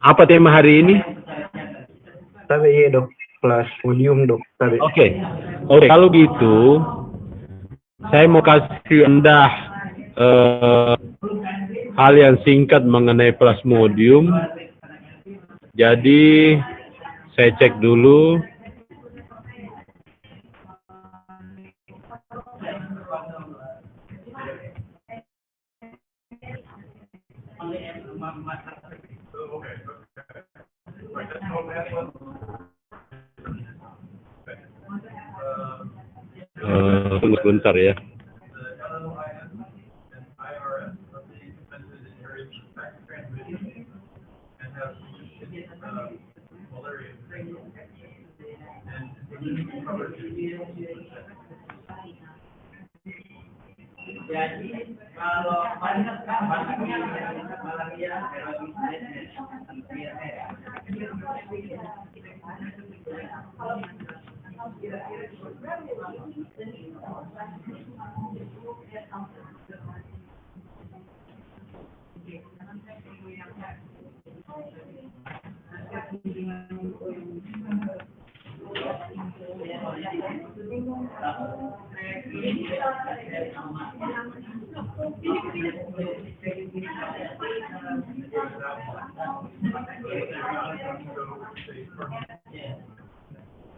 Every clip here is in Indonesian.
Apa tema hari ini? Tapi iya dok, Plasmodium dok. Tapi Oke. Kalau gitu, saya mau kasih Anda hal yang singkat mengenai Plasmodium. Jadi, saya cek dulu. Tunggu sebentar ya.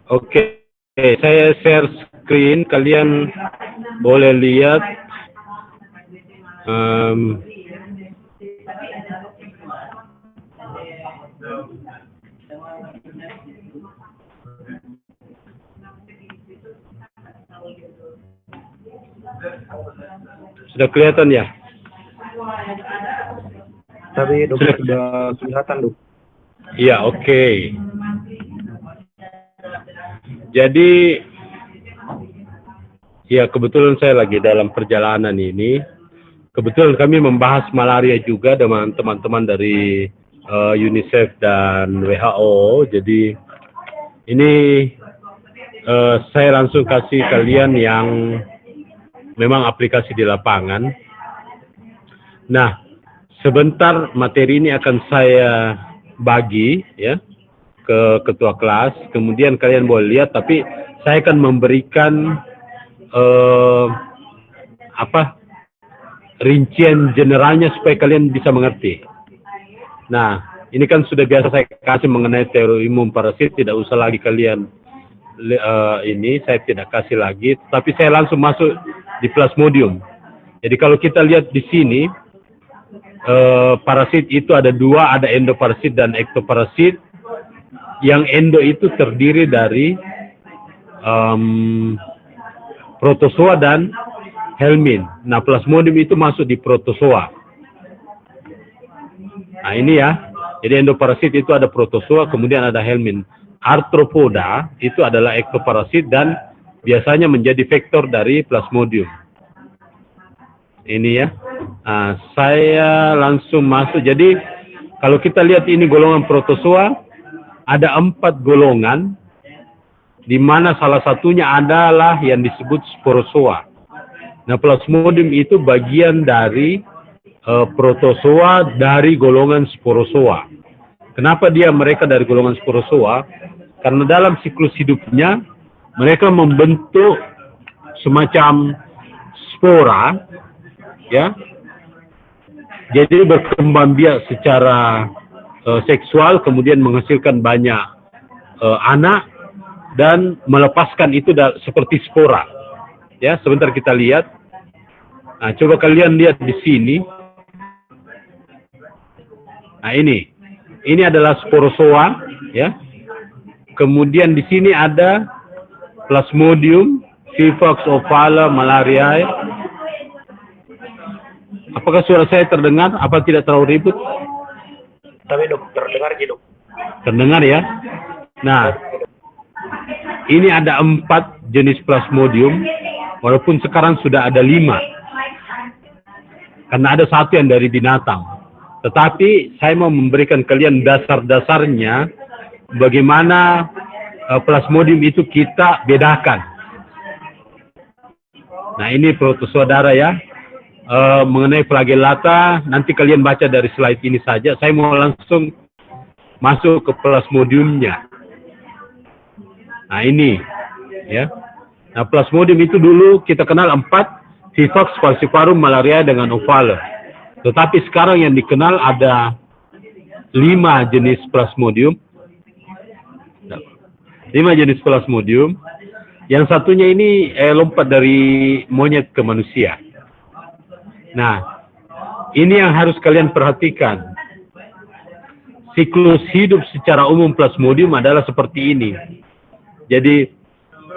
Oke, saya share screen. Kalian boleh lihat. Sudah kelihatan ya? tapi dok sudah kelihatan dok. Iya, oke. Jadi, ya kebetulan saya lagi dalam perjalanan ini. Kebetulan kami membahas malaria juga dengan teman-teman dari UNICEF dan WHO. Jadi, ini saya langsung kasih kalian yang memang aplikasi di lapangan. Nah, sebentar materi ini akan saya bagi ya ke ketua kelas, kemudian kalian boleh lihat, tapi saya akan memberikan rincian generalnya supaya kalian bisa mengerti. Nah, ini kan sudah biasa saya kasih mengenai teori umum parasit, tidak usah lagi kalian ini saya tidak kasih lagi, tapi saya langsung masuk di Plasmodium. Jadi kalau kita lihat di sini, parasit itu ada dua, ada endoparasit dan ektoparasit. Yang endo itu terdiri dari protozoa dan helmin. Nah, Plasmodium itu masuk di protozoa. Nah, ini ya. Jadi endoparasit itu ada protozoa, kemudian ada helmin. Arthropoda itu adalah ektoparasit dan biasanya menjadi vektor dari Plasmodium. Ini ya. Nah, saya langsung masuk. Jadi kalau kita lihat ini golongan protozoa, ada 4 golongan, di mana salah satunya adalah yang disebut sporozoa. Nah, Plasmodium itu bagian dari protozoa dari golongan sporozoa. Kenapa mereka dari golongan sporozoa? Karena dalam siklus hidupnya mereka membentuk semacam spora, ya. Jadi berkembang biak secara seksual, kemudian menghasilkan banyak anak dan melepaskan itu seperti spora. Ya, sebentar kita lihat. Nah, coba kalian lihat di sini. Nah, ini adalah sporozoa, ya. Kemudian di sini ada Plasmodium, Vivax ovala malariae. Apakah suara saya terdengar? Apa tidak terlalu ribut? Tapi dok, terdengar gitu dok. Terdengar ya. Nah, ini ada 4 jenis Plasmodium, walaupun sekarang sudah ada 5. Karena ada 1 yang dari binatang. Tetapi saya mau memberikan kalian dasar-dasarnya bagaimana Plasmodium itu kita bedakan. Nah, ini protozoa darah ya. Mengenai flagellata, nanti kalian baca dari slide ini saja. Saya mau langsung masuk ke plasmodiumnya. Nah ini, ya. Nah plasmodium itu dulu kita kenal 4, Vivax, falciparum, malaria dengan ovale. Tetapi sekarang yang dikenal ada 5 jenis plasmodium. 5 jenis plasmodium. Yang satunya ini lompat dari monyet ke manusia. Nah, ini yang harus kalian perhatikan. Siklus hidup secara umum plasmodium adalah seperti ini. Jadi,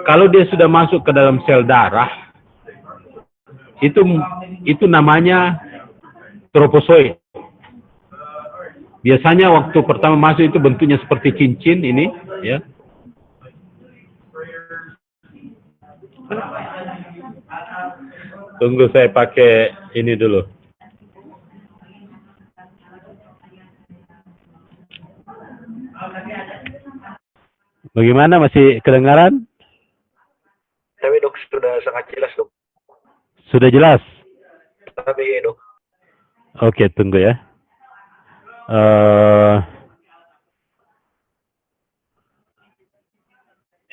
kalau dia sudah masuk ke dalam sel darah, itu namanya trofozoid. Biasanya waktu pertama masuk itu bentuknya seperti cincin ini, ya. Tunggu saya pakai ini dulu. Bagaimana, masih kedengaran? Tapi dok sudah sangat jelas dok. Sudah jelas? Tapi ya dok. Oke, tunggu ya.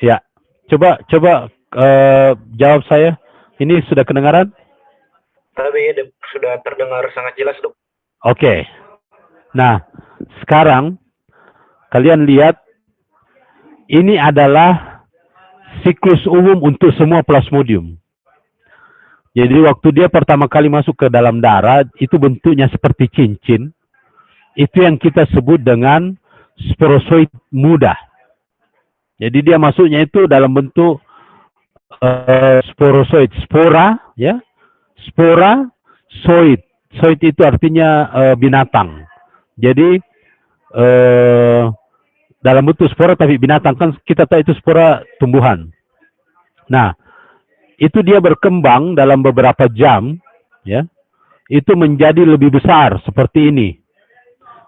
Ya, coba jawab saya. Ini sudah kedengaran? Tapi ya dok, sudah terdengar sangat jelas dok. Oke. Nah, sekarang kalian lihat, ini adalah siklus umum untuk semua plasmodium. Jadi waktu dia pertama kali masuk ke dalam darah, itu bentuknya seperti cincin. Itu yang kita sebut dengan sporozoid muda. Jadi dia masuknya itu dalam bentuk sporozoid, spora, ya, spora, zoid. Zoid itu artinya binatang. Jadi dalam bentuk spora tapi binatang, kan kita tahu itu spora tumbuhan. Nah, itu dia berkembang dalam beberapa jam, ya, itu menjadi lebih besar seperti ini,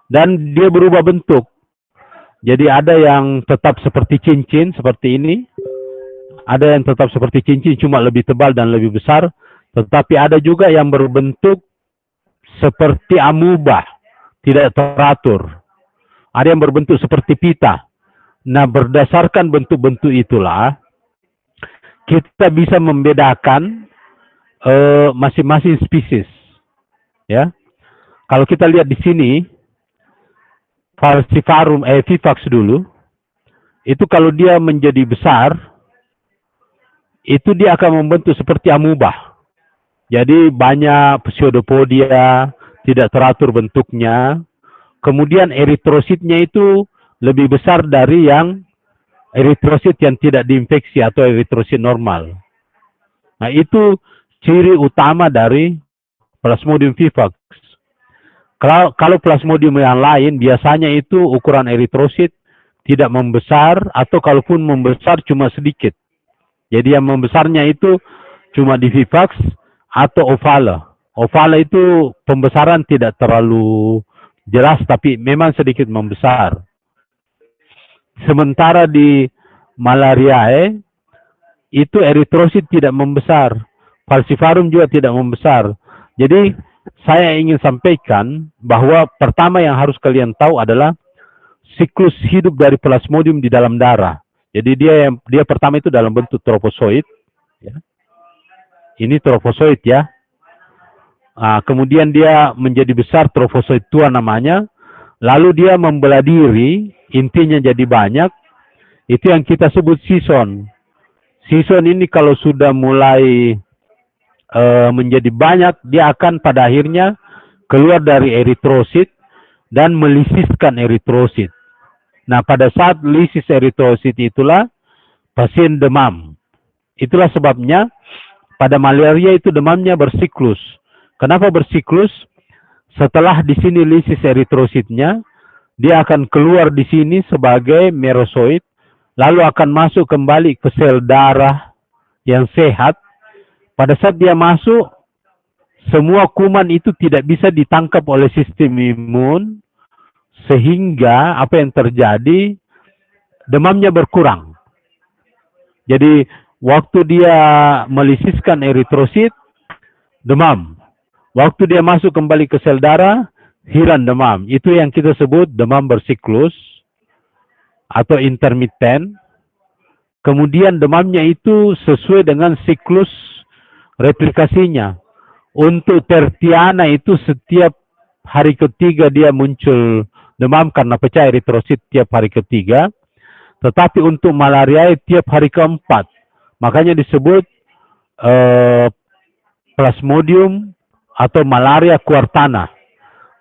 dan dia berubah bentuk. Jadi ada yang tetap seperti cincin seperti ini, ada yang tetap seperti cincin cuma lebih tebal dan lebih besar, tetapi ada juga yang berbentuk seperti amuba, tidak teratur. Ada yang berbentuk seperti pita. Nah, berdasarkan bentuk-bentuk itulah kita bisa membedakan masing-masing spesies. Ya, kalau kita lihat di sini, falciparum, Vivax dulu, itu kalau dia menjadi besar, itu dia akan membentuk seperti amuba. Jadi banyak pseudopodia, tidak teratur bentuknya. Kemudian eritrositnya itu lebih besar dari yang eritrosit yang tidak diinfeksi atau eritrosit normal. Nah, itu ciri utama dari Plasmodium vivax. Kalau Plasmodium yang lain, biasanya itu ukuran eritrosit tidak membesar, atau kalaupun membesar cuma sedikit. Jadi yang membesarnya itu cuma di vivax atau ovale. Ovale itu pembesaran tidak terlalu jelas, tapi memang sedikit membesar. Sementara di Malariae, itu eritrosit tidak membesar. Falciparum juga tidak membesar. Jadi saya ingin sampaikan bahwa pertama yang harus kalian tahu adalah siklus hidup dari Plasmodium di dalam darah. Jadi dia pertama itu dalam bentuk trofozoid. Ya. Ini trofozoid ya. Nah, kemudian dia menjadi besar, trofozoid tua namanya. Lalu dia membelah diri, intinya jadi banyak. Itu yang kita sebut sison. Sison ini kalau sudah mulai menjadi banyak, dia akan pada akhirnya keluar dari eritrosit dan melisiskan eritrosit. Nah, pada saat lisis eritrosit itulah pasien demam. Itulah sebabnya pada malaria itu demamnya bersiklus. Kenapa bersiklus? Setelah di sini lisis eritrositnya, dia akan keluar di sini sebagai merozoid, lalu akan masuk kembali ke sel darah yang sehat. Pada saat dia masuk, semua kuman itu tidak bisa ditangkap oleh sistem imun, sehingga apa yang terjadi, demamnya berkurang. Jadi waktu dia melisiskan eritrosit, demam. Waktu dia masuk kembali ke sel darah, hilang demam. Itu yang kita sebut demam bersiklus. atau intermiten. Kemudian demamnya itu sesuai dengan siklus replikasinya. Untuk tertiana itu setiap hari ketiga dia muncul demam karena pecah eritrosit tiap hari ketiga. Tetapi untuk malariae tiap hari keempat. Makanya disebut Plasmodium atau malaria quartana.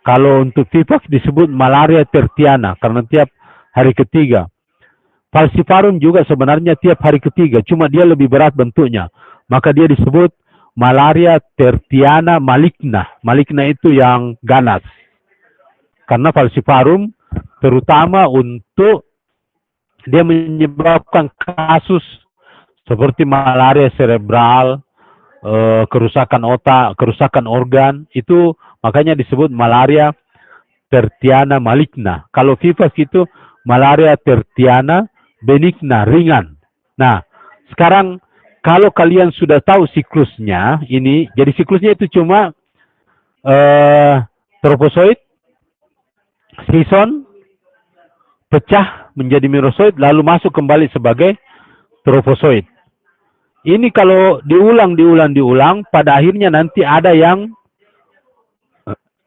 Kalau untuk Vivax disebut malaria tertiana karena tiap hari ketiga. Falciparum juga sebenarnya tiap hari ketiga, cuma dia lebih berat bentuknya. Maka dia disebut malaria tertiana maligna. Maligna itu yang ganas. Karena falciparum terutama untuk dia menyebabkan kasus seperti malaria cerebral, kerusakan otak, kerusakan organ, itu makanya disebut malaria tertiana maligna. Kalau Vivax itu malaria tertiana benigna, ringan. Nah, sekarang kalau kalian sudah tahu siklusnya, ini, jadi siklusnya itu cuma trofozoid, season, pecah menjadi merozoid, lalu masuk kembali sebagai trofozoid. Ini kalau diulang, pada akhirnya nanti ada yang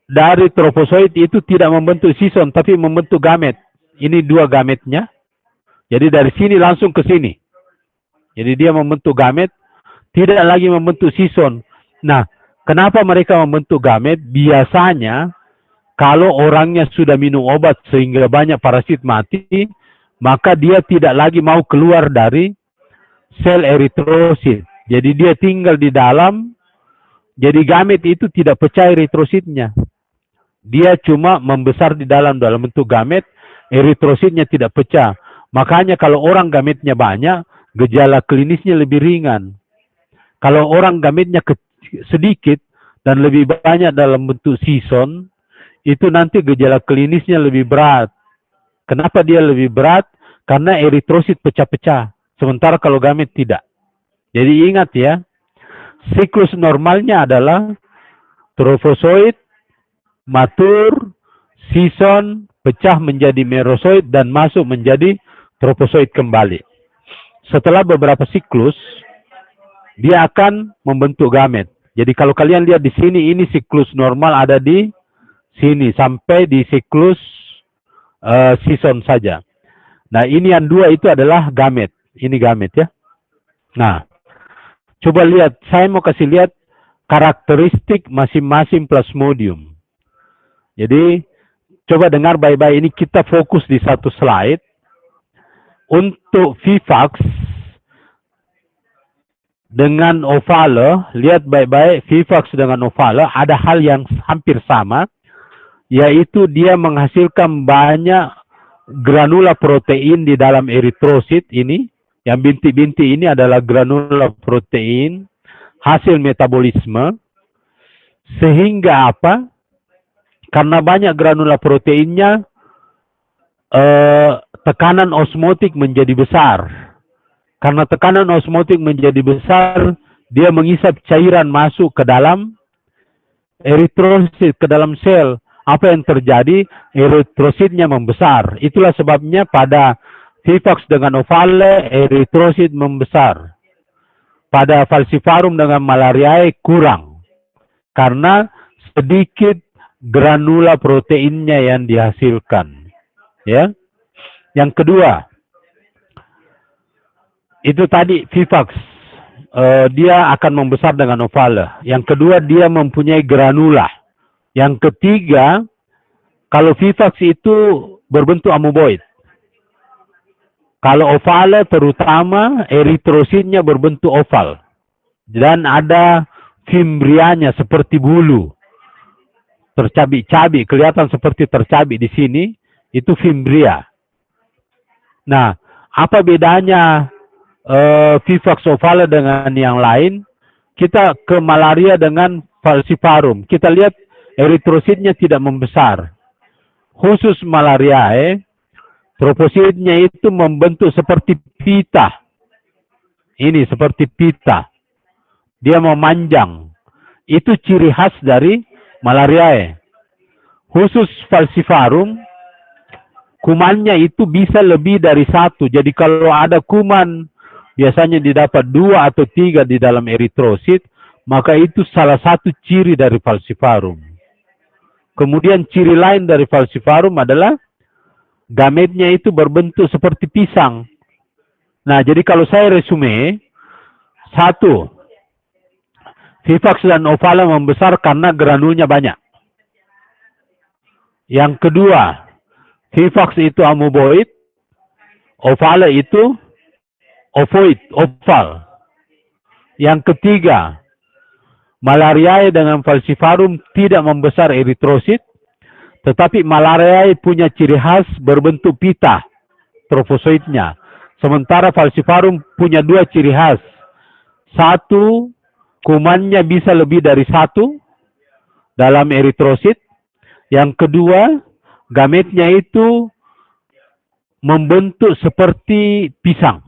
dari trofozoid itu tidak membentuk season, tapi membentuk gamet. Ini dua gametnya. Jadi dari sini langsung ke sini. Jadi dia membentuk gamet, tidak lagi membentuk season. Nah, kenapa mereka membentuk gamet? Biasanya, kalau orangnya sudah minum obat sehingga banyak parasit mati, maka dia tidak lagi mau keluar dari sel eritrosit. Jadi dia tinggal di dalam, jadi gamet itu tidak pecah eritrositnya. Dia cuma membesar di dalam bentuk gamet, eritrositnya tidak pecah. Makanya kalau orang gametnya banyak, gejala klinisnya lebih ringan. Kalau orang gametnya sedikit dan lebih banyak dalam bentuk season, itu nanti gejala klinisnya lebih berat. Kenapa dia lebih berat? Karena eritrosit pecah-pecah. Sementara kalau gamet tidak. Jadi ingat ya, siklus normalnya adalah trofozoid, matur, season, pecah menjadi merozoid, dan masuk menjadi trofozoid kembali. Setelah beberapa siklus, dia akan membentuk gamet. Jadi kalau kalian lihat di sini, ini siklus normal ada di sini sampai di siklus season saja. Nah, ini yang dua itu adalah gamet. Ini gamet ya. Nah, coba lihat. Saya mau kasih lihat karakteristik masing-masing plasmodium. Jadi, coba dengar baik-baik. Ini kita fokus di satu slide. Untuk Vivax dengan ovale, lihat baik-baik, Vivax dengan ovale ada hal yang hampir sama, yaitu dia menghasilkan banyak granula protein di dalam eritrosit ini. Yang bintik-bintik ini adalah granula protein hasil metabolisme. Sehingga apa? Karena banyak granula proteinnya, tekanan osmotik menjadi besar. Karena tekanan osmotik menjadi besar, dia menghisap cairan masuk ke dalam eritrosit, ke dalam sel. Apa yang terjadi? Eritrositnya membesar. Itulah sebabnya pada Vivax dengan ovale, eritrosit membesar. Pada falciparum dengan malariae kurang. Karena sedikit granula proteinnya yang dihasilkan. Ya. Yang kedua, itu tadi Vivax, dia akan membesar dengan ovale. Yang kedua, dia mempunyai granula. Yang ketiga, kalau Vivax itu berbentuk amoeboid. Kalau ovale terutama eritrositnya berbentuk oval. Dan ada fimbrianya seperti bulu. Tercabik-cabik, kelihatan seperti tercabik di sini. Itu fimbria. Nah, apa bedanya Vivax ovale dengan yang lain? Kita ke malaria dengan falciparum. Kita lihat eritrositnya tidak membesar. Khusus malariae, tropositnya itu membentuk seperti pita. Ini seperti pita. Dia memanjang. Itu ciri khas dari malariae. Khusus falciparum, kumannya itu bisa lebih dari satu. Jadi kalau ada kuman biasanya didapat 2 atau 3 di dalam eritrosit, maka itu salah satu ciri dari falciparum. Kemudian ciri lain dari falciparum adalah gametnya itu berbentuk seperti pisang. Nah, jadi kalau saya resume, satu, vivax dan ovala membesar karena granulnya banyak. Yang kedua, vivax itu amoeboid, ovala itu ovoid, oval. Yang ketiga, malariae dengan falciparum tidak membesar eritrosit, tetapi malariae punya ciri khas berbentuk pita, trofozoitnya. Sementara falciparum punya 2 ciri khas. Satu, kumannya bisa lebih dari 1 dalam eritrosit. Yang kedua, gametnya itu membentuk seperti pisang.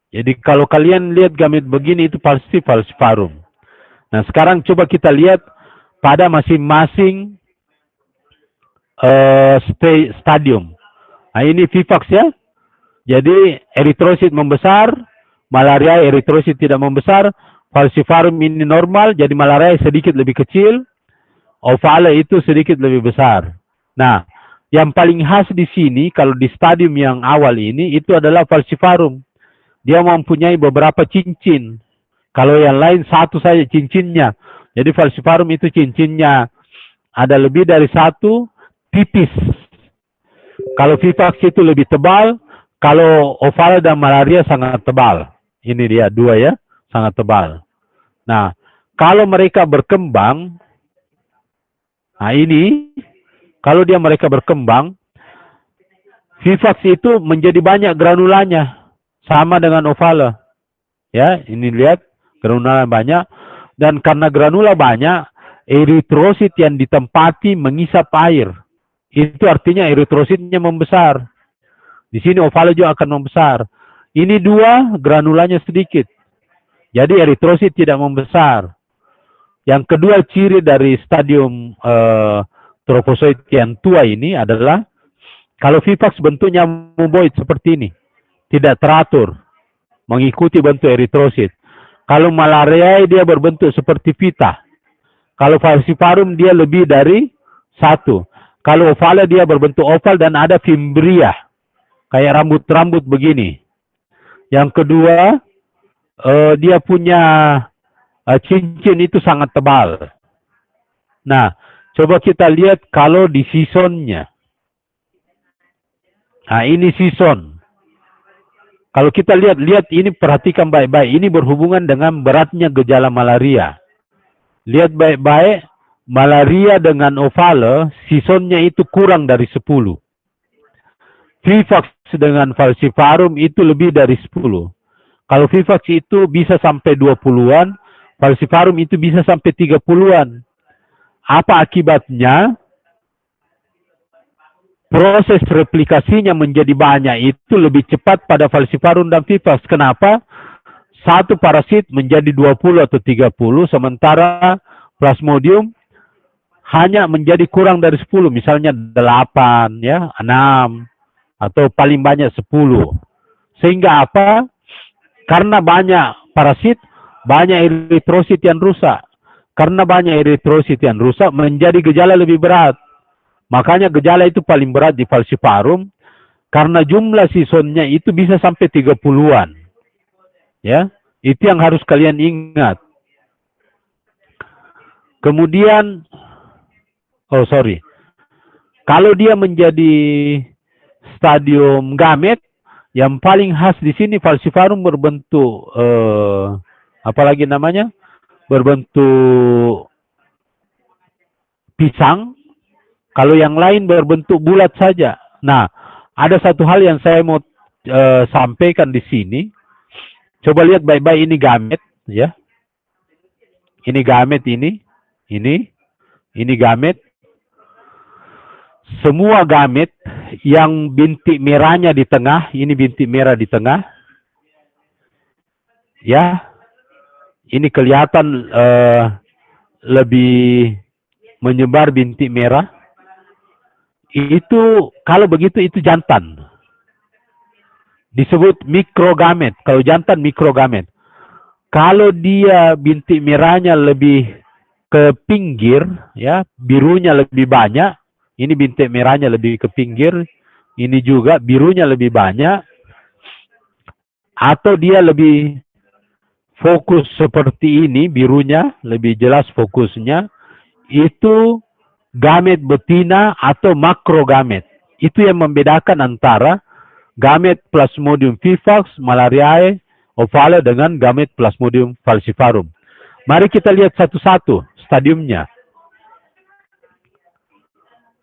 Jadi kalau kalian lihat gamet begini itu pasti falciparum. Nah, sekarang coba kita lihat pada masing-masing stadium. Nah, ini vivax ya. Jadi eritrosit membesar, malaria eritrosit tidak membesar, falciparum ini normal, jadi malaria sedikit lebih kecil, ovala itu sedikit lebih besar. Nah, yang paling khas di sini kalau di stadium yang awal ini itu adalah falciparum. Dia mempunyai beberapa cincin. Kalau yang lain satu saja cincinnya. Jadi falciparum itu cincinnya ada lebih dari 1, tipis. Kalau vivax itu lebih tebal. Kalau ovala dan malaria sangat tebal. Ini dia 2 ya, sangat tebal. Nah, kalau mereka berkembang, nah ini, kalau mereka berkembang, vivax itu menjadi banyak granulanya, sama dengan ovala. Ya, ini lihat, granula banyak. Dan karena granula banyak, eritrosit yang ditempati mengisap air. Itu artinya eritrositnya membesar. Di sini ovala juga akan membesar. Ini 2, granulanya sedikit. Jadi eritrosit tidak membesar. Yang kedua ciri dari stadium trofozoit yang tua ini adalah kalau vivax bentuknya amoeboid seperti ini. Tidak teratur. Mengikuti bentuk eritrosit. Kalau malaria dia berbentuk seperti pita. Kalau falciparum dia lebih dari 1. Kalau ovala dia berbentuk oval dan ada fimbria. Kayak rambut-rambut begini. Yang kedua, dia punya cincin itu sangat tebal. Nah, coba kita lihat kalau di seasonnya. Nah, ini season. Kalau kita lihat ini perhatikan baik-baik. Ini berhubungan dengan beratnya gejala malaria. Lihat baik-baik, malaria dengan ovala, seasonnya itu kurang dari 10. Vivax dengan falciparum itu lebih dari 10. Kalau vivax itu bisa sampai 20-an, falciparum itu bisa sampai 30-an. Apa akibatnya? Proses replikasinya menjadi banyak itu lebih cepat pada falciparum dan vivax. Kenapa? Satu parasit menjadi 20 atau 30, sementara plasmodium hanya menjadi kurang dari 10, misalnya 8, ya, 6, atau paling banyak 10. Sehingga apa? Karena banyak parasit, banyak eritrosit yang rusak. Karena banyak eritrosit yang rusak, menjadi gejala lebih berat. Makanya gejala itu paling berat di falciparum, karena jumlah seasonnya itu bisa sampai 30-an. Ya, itu yang harus kalian ingat. Kemudian, kalau dia menjadi stadium gamet, yang paling khas di sini falciparum berbentuk apalagi namanya? Berbentuk pisang. Kalau yang lain berbentuk bulat saja. Nah, ada satu hal yang saya mau sampaikan di sini. Coba lihat baik-baik, ini gamet, ya. Ini gamet ini gamet. Semua gamet yang bintik merahnya di tengah, ini bintik merah di tengah. Ya. Ini kelihatan lebih menyebar bintik merah. Itu kalau begitu itu jantan. Disebut mikrogamet. Kalau jantan mikrogamet. Kalau dia bintik merahnya lebih ke pinggir, ya, birunya lebih banyak. Ini bintik merahnya lebih ke pinggir. Ini juga birunya lebih banyak. Atau dia lebih fokus seperti ini, birunya lebih jelas fokusnya. Itu gamet betina atau makrogamet. Itu yang membedakan antara gamet Plasmodium vivax, malariae, ovale dengan gamet Plasmodium falciparum. Mari kita lihat satu-satu stadiumnya.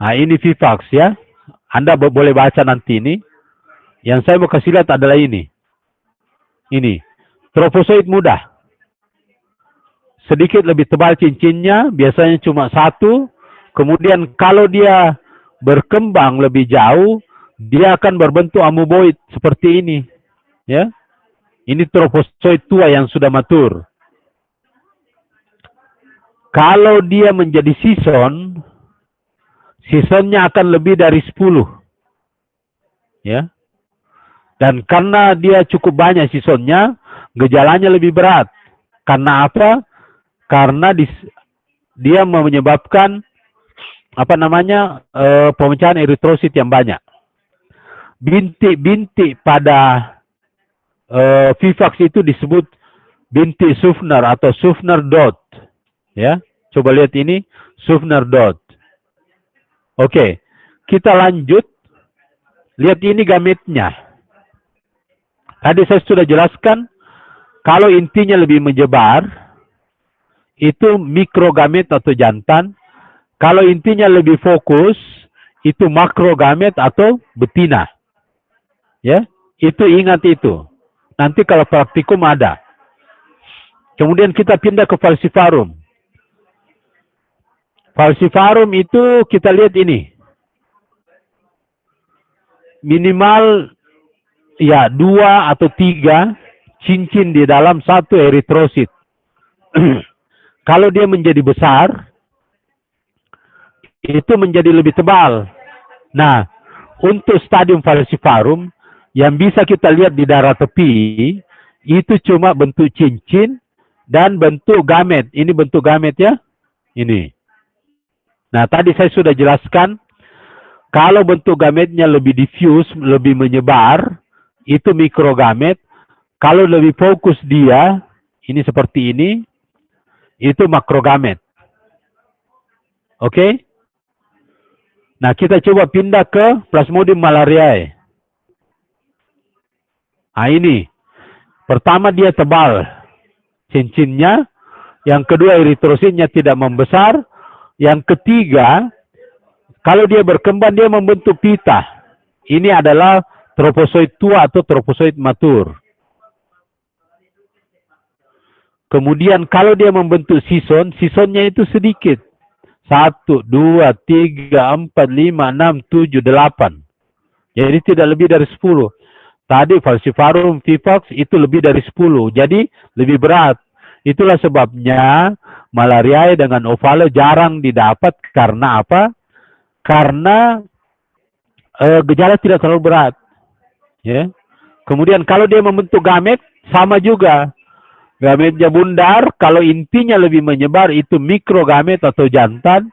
Nah, ini vivax ya. Anda boleh baca nanti ini. Yang saya mau kasih lihat adalah ini. Ini. Trofozoid muda. Sedikit lebih tebal cincinnya. Biasanya cuma satu. Kemudian kalau dia berkembang lebih jauh, dia akan berbentuk amoeboid seperti ini. Ya. Ini trofozoid tua yang sudah matur. Kalau dia menjadi sison, sisonnya akan lebih dari 10. Ya. Dan karena dia cukup banyak sisonnya, gejalanya lebih berat. Karena apa? Karena dia menyebabkan pemecahan eritrosit yang banyak. Bintik-bintik pada vivax itu disebut bintik Suffner atau Suffner dot. Ya, coba lihat ini Suffner dot. Oke, kita lanjut. Lihat ini gametnya. Tadi saya sudah jelaskan, kalau intinya lebih menyebar, itu mikrogamet atau jantan. Kalau intinya lebih fokus, itu makrogamet atau betina. Ya, itu ingat itu. Nanti kalau praktikum ada. Kemudian kita pindah ke falciparum. Falciparum itu kita lihat ini. Minimal ya 2 atau 3 cincin di dalam satu eritrosit. Kalau dia menjadi besar, itu menjadi lebih tebal. Nah, untuk stadium falciparum, yang bisa kita lihat di darah tepi, itu cuma bentuk cincin dan bentuk gamet. Ini bentuk gamet ya. Ini. Nah, tadi saya sudah jelaskan, kalau bentuk gametnya lebih diffuse, lebih menyebar, itu mikrogamet. Kalau lebih fokus dia, ini seperti ini, itu makrogamet. Oke? Nah, kita coba pindah ke Plasmodium malariae. Nah, ini. Pertama dia tebal cincinnya. Yang kedua eritrositnya tidak membesar. Yang ketiga, kalau dia berkembang dia membentuk pita. Ini adalah trofozoid tua atau trofozoid matur. Kemudian kalau dia membentuk sison, sisonnya itu sedikit. 1, 2, 3, 4, 5, 6, 7, 8. Jadi tidak lebih dari 10. Tadi falciparum vivax itu lebih dari 10. Jadi lebih berat. Itulah sebabnya malariae dengan ovale jarang didapat. Karena apa? Karena gejala tidak terlalu berat. Ya. Kemudian kalau dia membentuk gamet, sama juga. Gametnya bundar, kalau intinya lebih menyebar, itu mikrogamet atau jantan.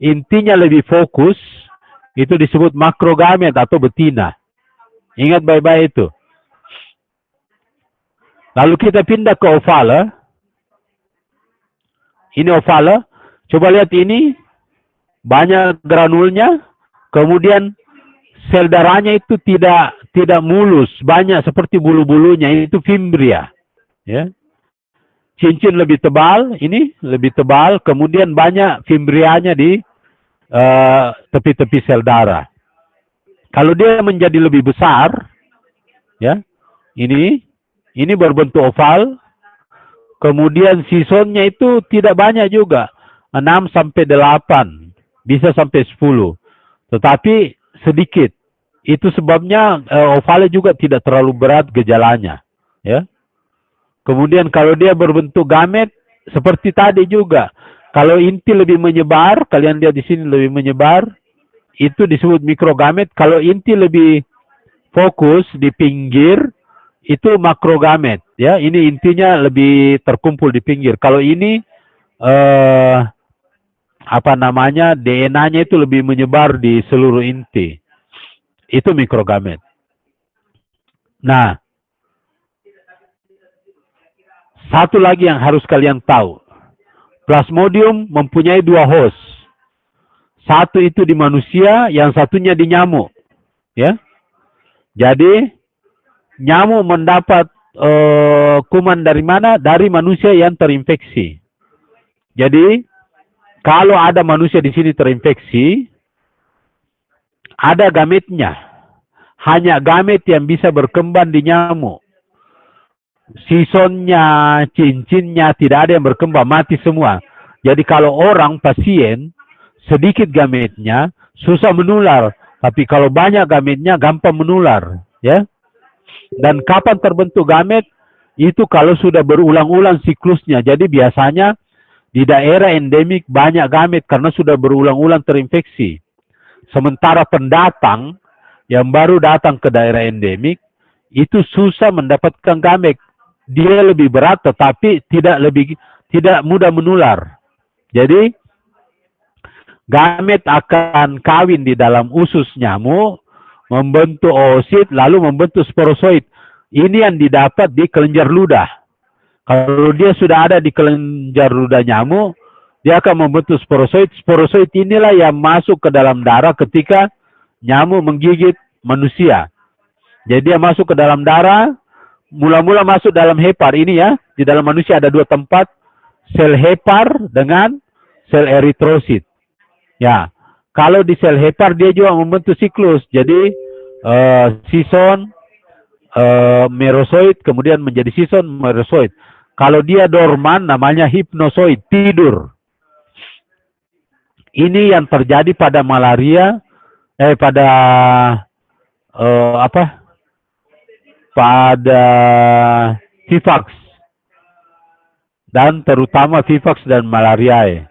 Intinya lebih fokus, itu disebut makrogamet atau betina. Ingat baik-baik itu. Lalu kita pindah ke ovale. Ini ovale. Coba lihat ini. Banyak granulnya. Kemudian sel darahnya itu tidak mulus. Banyak seperti bulu-bulunya. Itu fimbria. Ya. Cincin lebih tebal. Ini lebih tebal. Kemudian banyak fimbrianya di tepi-tepi sel darah. Kalau dia menjadi lebih besar, ya, ini berbentuk oval. Kemudian sisonnya itu tidak banyak juga, 6 sampai 8, bisa sampai 10. Tetapi sedikit. Itu sebabnya ovalnya juga tidak terlalu berat gejalanya, ya. Kemudian kalau dia berbentuk gamet, seperti tadi juga. Kalau inti lebih menyebar, kalian lihat di sini lebih menyebar. itu disebut mikrogamet. Kalau inti lebih fokus di pinggir, itu makrogamet. Ya, ini intinya lebih terkumpul di pinggir. Kalau ini apa namanya, DNA-nya itu lebih menyebar di seluruh inti. Itu mikrogamet. Nah, satu lagi yang harus kalian tahu. Plasmodium mempunyai 2 host. Satu itu di manusia, yang satunya di nyamuk. Ya. Jadi, nyamuk mendapat kuman dari mana? Dari manusia yang terinfeksi. Jadi, kalau ada manusia di sini terinfeksi, ada gametnya. Hanya gamet yang bisa berkembang di nyamuk. Sisonnya, cincinnya, tidak ada yang berkembang, mati semua. Jadi kalau orang, pasien, sedikit gametnya, susah menular. Tapi kalau banyak gametnya, gampang menular. Ya. Dan kapan terbentuk gamet? Itu kalau sudah berulang-ulang siklusnya. Jadi biasanya di daerah endemik banyak gamet karena sudah berulang-ulang terinfeksi. Sementara pendatang yang baru datang ke daerah endemik, itu susah mendapatkan gamet. Dia lebih berat tetapi tidak mudah menular. Jadi gamet akan kawin di dalam usus nyamuk, membentuk oosit, lalu membentuk sporozoid. Ini yang didapat di kelenjar ludah. Kalau dia sudah ada di kelenjar ludah nyamuk, dia akan membentuk sporozoid. Sporozoid inilah yang masuk ke dalam darah ketika nyamuk menggigit manusia. Jadi dia masuk ke dalam darah, mula-mula masuk dalam hepar ini ya. Di dalam manusia ada 2 tempat, sel hepar dengan sel eritrosit. Ya, kalau di sel hepar dia juga membentuk siklus. Jadi sison, merozoid, kemudian menjadi sison, merozoid. Kalau dia dorman namanya hipnozoid, tidur. Ini yang terjadi pada malaria, pada pada Vivax. Dan terutama Vivax dan malariae.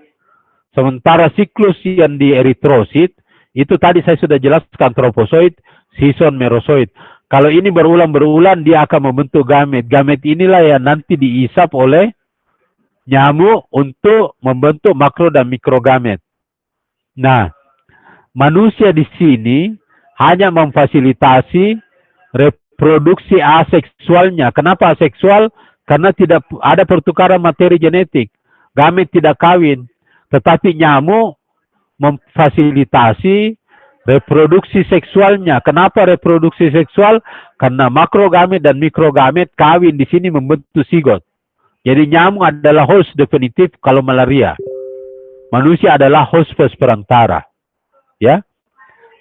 Sementara siklus yang di eritrosit, itu tadi saya sudah jelaskan, tropozoid, sison, merozoid. Kalau ini berulang-berulang, dia akan membentuk gamet. Gamet inilah yang nanti diisap oleh nyamuk untuk membentuk makro dan mikrogamet. Nah, manusia di sini hanya memfasilitasi reproduksi aseksualnya. Kenapa aseksual? Karena tidak ada pertukaran materi genetik. Gamet tidak kawin. Tetapi nyamuk memfasilitasi reproduksi seksualnya. Kenapa reproduksi seksual? Karena makrogamet dan mikrogamet kawin di sini membentuk zigot. Jadi nyamuk adalah host definitif kalau malaria. Manusia adalah host perantara. Ya.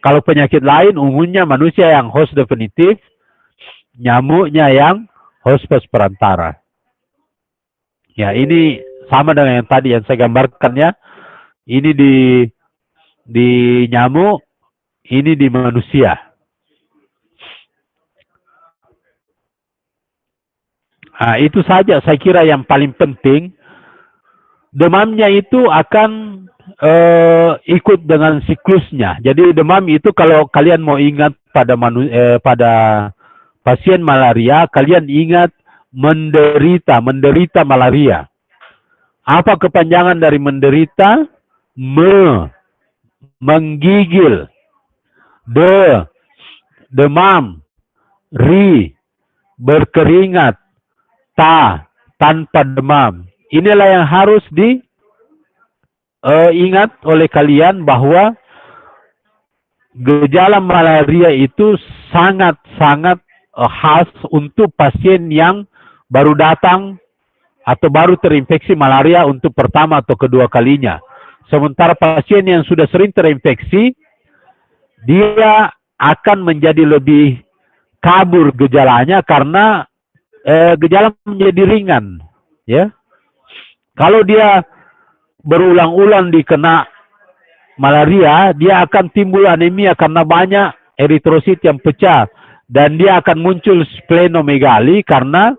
Kalau penyakit lain umumnya manusia yang host definitif, nyamuknya yang host perantara. Ya, ini sama dengan yang tadi yang saya gambarkan ya. Ini di nyamuk, ini di manusia. Nah, itu saja saya kira yang paling penting. Demamnya itu akan ikut dengan siklusnya. Jadi demam itu kalau kalian mau ingat pada pasien malaria, kalian ingat menderita malaria. Apa kepanjangan dari menderita? Menggigil. Demam. Berkeringat. Tanpa demam. Inilah yang harus diingat oleh kalian bahwa gejala malaria itu sangat-sangat khas untuk pasien yang baru datang atau baru terinfeksi malaria untuk pertama atau kedua kalinya. Sementara pasien yang sudah sering terinfeksi, dia akan menjadi lebih kabur gejalanya karena gejala menjadi ringan. Ya. Kalau dia berulang-ulang dikena malaria, dia akan timbul anemia karena banyak eritrosit yang pecah. Dan dia akan muncul splenomegali karena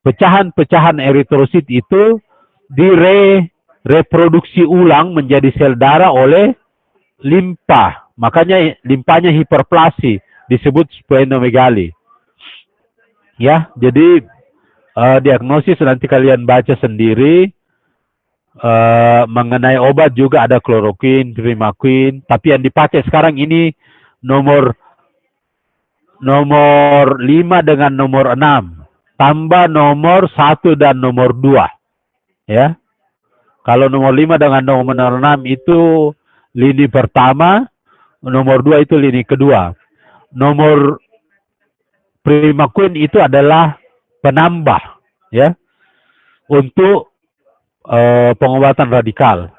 pecahan-pecahan eritrosit itu direproduksi ulang menjadi sel darah oleh limpa. Makanya limpanya hiperplasi, disebut splenomegali. Ya, jadi diagnosis nanti kalian baca sendiri. Mengenai obat juga ada kloroquine, primaquine, tapi yang dipakai sekarang ini nomor 5 dengan nomor 6, tambah nomor 1 dan nomor 2. Ya. Kalau nomor 5 dengan nomor 6 itu lini pertama, nomor 2 itu lini kedua. Nomor primaquine itu adalah penambah, ya, untuk pengobatan radikal.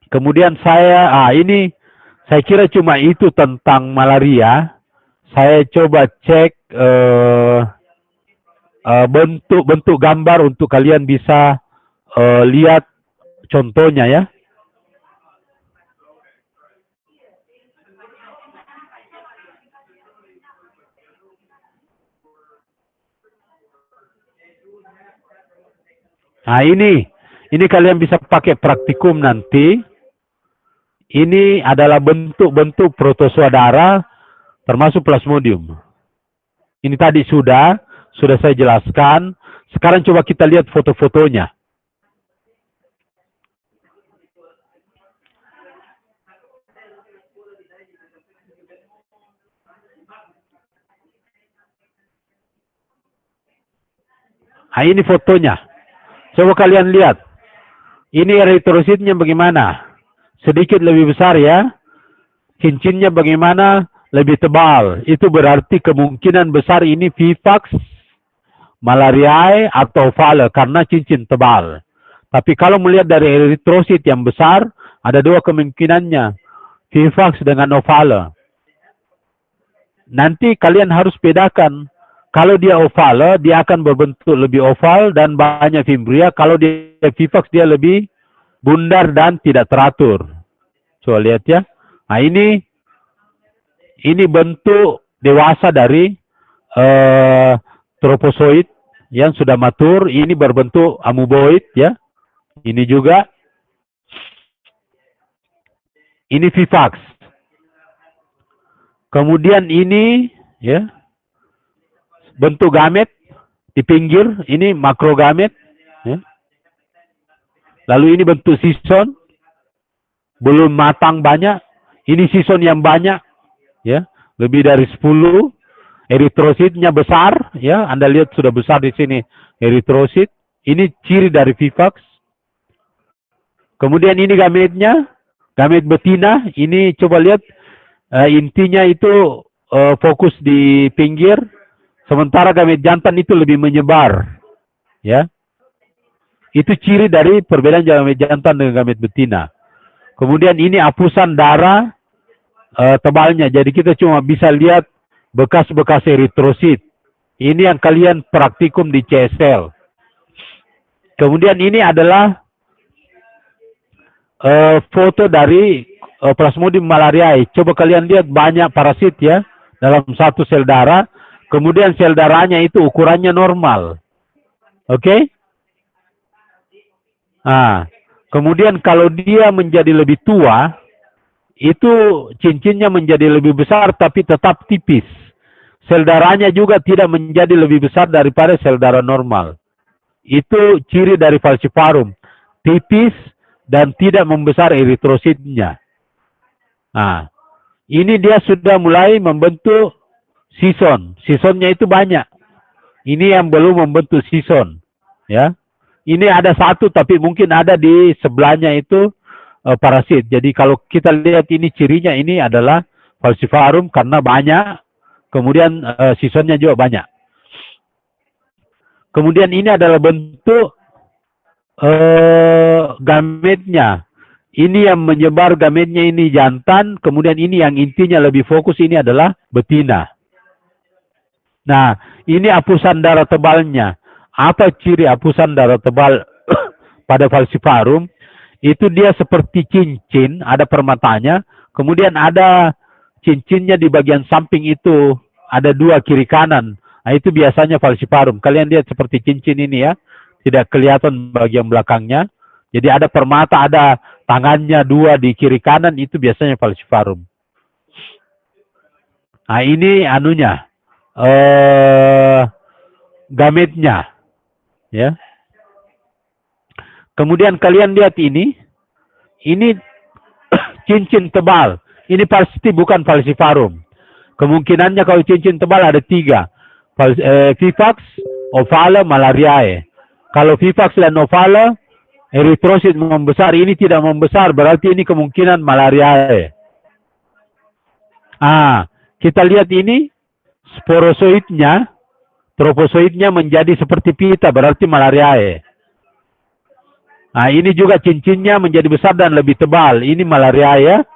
Kemudian saya kira cuma itu tentang malaria. Saya coba cek bentuk gambar untuk kalian bisa lihat contohnya, ya. Nah, ini kalian bisa pakai praktikum nanti. Ini adalah bentuk-bentuk protozoa darah termasuk plasmodium. Ini tadi sudah saya jelaskan. Sekarang coba kita lihat foto-fotonya. Nah, ini fotonya. Coba kalian lihat. Ini eritrositnya bagaimana? Sedikit lebih besar, ya. Cincinnya bagaimana? Lebih tebal. Itu berarti kemungkinan besar ini Vivax malariae atau Ophale karena cincin tebal. Tapi kalau melihat dari eritrosit yang besar, ada dua kemungkinannya. Vivax dengan Ophale. Nanti kalian harus bedakan. Kalau dia oval, dia akan berbentuk lebih oval dan banyak fimbria. Kalau dia Vivax, dia lebih bundar dan tidak teratur. Coba lihat, ya. Nah, ini bentuk dewasa dari tropozoid yang sudah matur. Ini berbentuk amoeboid, ya. Ini juga. Ini Vivax. Kemudian ini, ya, bentuk gamet di pinggir, ini makrogamet, ya. Lalu ini bentuk sison, belum matang banyak. Ini sison yang banyak, ya, lebih dari 10. Eritrositnya besar, ya. Anda lihat sudah besar di sini eritrosit. Ini ciri dari Vivax. Kemudian ini gametnya, gamet betina. Ini coba lihat intinya itu fokus di pinggir. Sementara gamet jantan itu lebih menyebar, ya. Itu ciri dari perbedaan gamet jantan dengan gamet betina. Kemudian ini apusan darah tebalnya. Jadi kita cuma bisa lihat bekas-bekas eritrosit. Ini yang kalian praktikum di CSL. Kemudian ini adalah foto dari Plasmodium malariae. Coba kalian lihat banyak parasit, ya, dalam satu sel darah. Kemudian sel darahnya itu ukurannya normal. Oke? Nah, kemudian kalau dia menjadi lebih tua, itu cincinnya menjadi lebih besar tapi tetap tipis. Sel darahnya juga tidak menjadi lebih besar daripada sel darah normal. Itu ciri dari falciparum. Tipis dan tidak membesar eritrositnya. Nah, ini dia sudah mulai membentuk sison. Sisonnya itu banyak. Ini yang belum membentuk sison, ya. Ini ada satu tapi mungkin ada di sebelahnya itu parasit. Jadi kalau kita lihat ini cirinya, ini adalah falciparum karena banyak. Kemudian sisonnya juga banyak. Kemudian ini adalah bentuk gametnya. Ini yang menyebar gametnya ini jantan. Kemudian ini yang intinya lebih fokus, ini adalah betina. Nah, ini apusan darah tebalnya. Apa ciri apusan darah tebal pada falciparum? Itu dia seperti cincin, ada permatanya. Kemudian ada cincinnya di bagian samping itu. Ada dua kiri kanan. Nah, itu biasanya falciparum. Kalian lihat seperti cincin ini, ya. Tidak kelihatan bagian belakangnya. Jadi ada permata, ada tangannya dua di kiri kanan, itu biasanya falciparum. Nah ini anunya, gametnya, ya. Kemudian kalian lihat ini cincin tebal. Ini pasti bukan falciparum. Kemungkinannya kalau cincin tebal ada 3. Vivax, ovale, malariae. Kalau Vivax dan ovale, eritrosit membesar, ini tidak membesar, berarti ini kemungkinan malariae. Kita lihat ini, sporozoidnya, tropozoidnya menjadi seperti pita, berarti malariae. Ini juga cincinnya menjadi besar dan lebih tebal, ini malariae.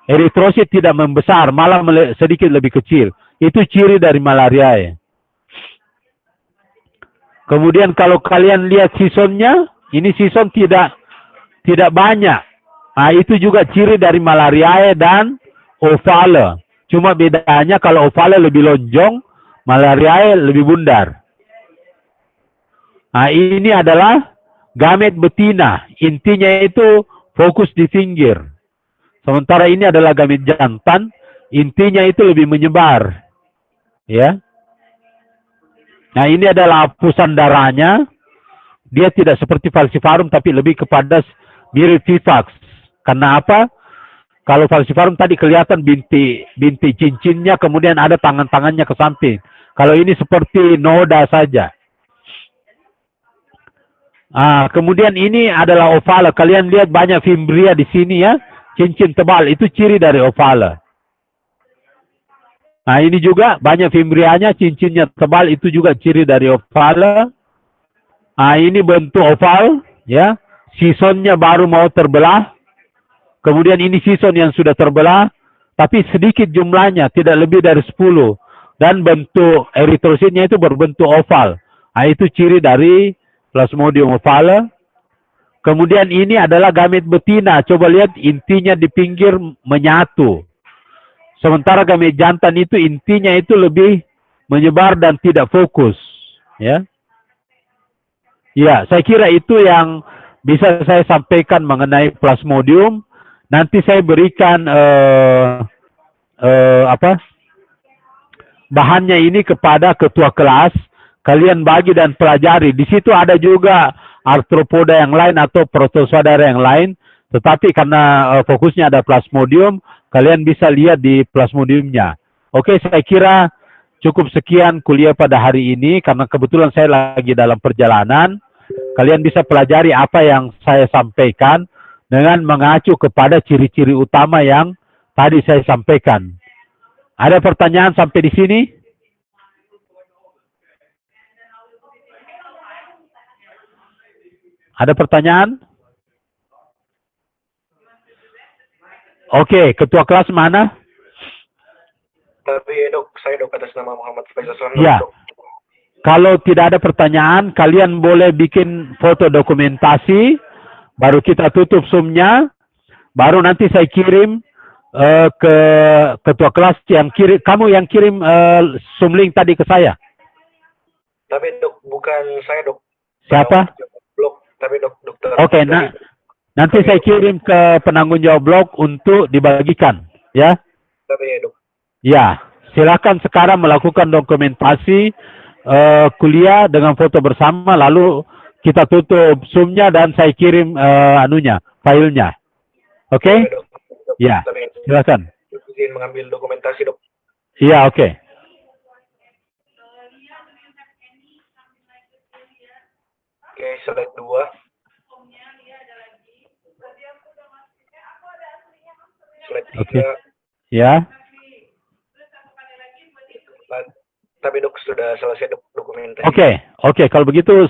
Eritrosit tidak membesar, malah sedikit lebih kecil. Itu ciri dari malariae. Kemudian kalau kalian lihat sisonnya, ini sison tidak banyak. Itu juga ciri dari malariae dan ovale. Cuma bedanya kalau ovale lebih lonjong, malariae lebih bundar. Ini adalah gamet betina. Intinya itu fokus di pinggir. Sementara ini adalah gamet jantan, intinya itu lebih menyebar. Ya. Nah, ini adalah hapusan darahnya. Dia tidak seperti falciparum tapi lebih kepada mirip Vivax. Karena apa? Kalau falciparum tadi kelihatan binti cincinnya, kemudian ada tangan-tangannya ke samping. Kalau ini seperti noda saja. Kemudian ini adalah ovale. Kalian lihat banyak fimbria di sini ya. Cincin tebal, itu ciri dari ovale. Ini juga banyak fimbrianya, cincinnya tebal, itu juga ciri dari ovale. Ini bentuk oval, ya. Sisonnya baru mau terbelah. Kemudian ini sison yang sudah terbelah, tapi sedikit jumlahnya, tidak lebih dari 10. Dan bentuk eritrositnya itu berbentuk oval. Itu ciri dari Plasmodium ovale. Kemudian ini adalah gamet betina. Coba lihat intinya di pinggir menyatu. Sementara gamet jantan itu intinya itu lebih menyebar dan tidak fokus. Ya, saya kira itu yang bisa saya sampaikan mengenai Plasmodium. Nanti saya berikan bahannya ini kepada ketua kelas. Kalian bagi dan pelajari. Di situ ada juga arthropoda yang lain atau protozoa yang lain. Tetapi karena fokusnya ada Plasmodium, kalian bisa lihat di Plasmodiumnya. Oke, saya kira cukup sekian kuliah pada hari ini. Karena kebetulan saya lagi dalam perjalanan. Kalian bisa pelajari apa yang saya sampaikan dengan mengacu kepada ciri-ciri utama yang tadi saya sampaikan. Ada pertanyaan sampai di sini? Ada pertanyaan? Oke, ketua kelas mana? Tapi dok, saya dok atas nama Muhammad Faisal Sono. Ya. Dok. Kalau tidak ada pertanyaan, kalian boleh bikin foto dokumentasi, baru kita tutup Zoom-nya, baru nanti saya kirim ke ketua kelas yang kirim, kamu yang kirim Zoom link tadi ke saya. Tapi dok, bukan saya dok. Siapa? Blog, tapi dokter. Oke, nanti saya kirim ke penanggung jawab blog untuk dibagikan, ya. Tapi ya dok. Ya, silakan sekarang melakukan dokumentasi kuliah dengan foto bersama, lalu kita tutup Zoom-nya dan saya kirim filenya. Oke? Ya, silakan. Izin mengambil dokumentasi dok. Iya, oke. Oke, slide 2. Slide 3. Oke. Ya. Tapi dok sudah selesai dokumentasi. Oke. Kalau begitu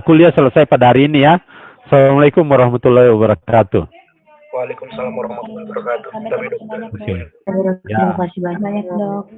kuliah selesai pada hari ini ya. Assalamualaikum warahmatullahi wabarakatuh. Waalaikumsalam warahmatullahi wabarakatuh. Tapi dok. Oke. Terima kasih banyak dok.